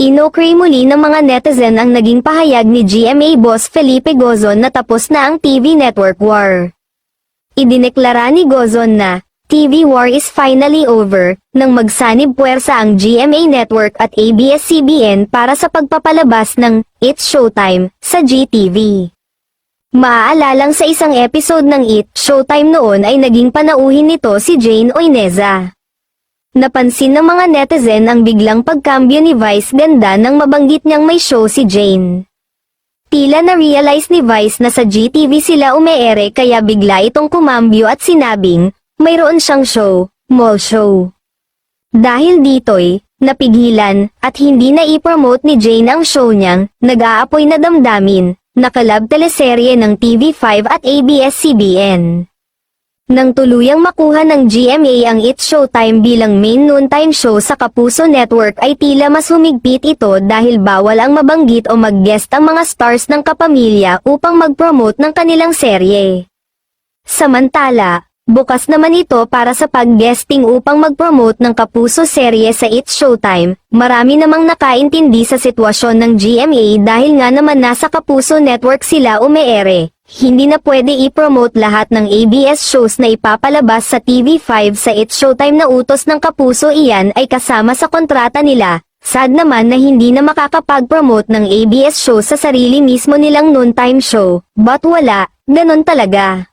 Inokray muli ng mga netizen ang naging pahayag ni GMA boss Felipe Gozon na tapos na ang TV network war. Idineklara ni Gozon na, TV war is finally over, nang magsanib puwersa ang GMA Network at ABS-CBN para sa pagpapalabas ng It's Showtime sa GTV. Maaalalang sa isang episode ng It's Showtime noon ay naging panauhin nito si Jane Oineza. Napansin ng mga netizen ang biglang pagkambyo ni Vice Ganda nang mabanggit niyang may show si Jane. Tila na-realize ni Vice na sa GTV sila umeere kaya bigla itong kumambyo at sinabing, mayroon siyang show, mall show. Dahil dito'y, napigilan, at hindi na i-promote ni Jane ang show niyang, nag-aapoy na damdamin, na kalab teleserye ng TV5 at ABS-CBN. Nang tuluyang makuha ng GMA ang It's Showtime bilang main noontime show sa Kapuso Network ay tila mas humigpit ito dahil bawal ang mabanggit o mag-guest ang mga stars ng kapamilya upang mag-promote ng kanilang serye. Samantala, bukas naman ito para sa pag-guesting upang mag-promote ng Kapuso serye sa It's Showtime. Marami namang nakaintindi sa sitwasyon ng GMA dahil nga naman nasa Kapuso Network sila umeere. Hindi na pwede i-promote lahat ng ABS shows na ipapalabas sa TV5 sa It's Showtime na utos ng Kapuso, iyan ay kasama sa kontrata nila. Sad naman na hindi na makakapag-promote ng ABS shows sa sarili mismo nilang noontime show, but wala, ganon talaga.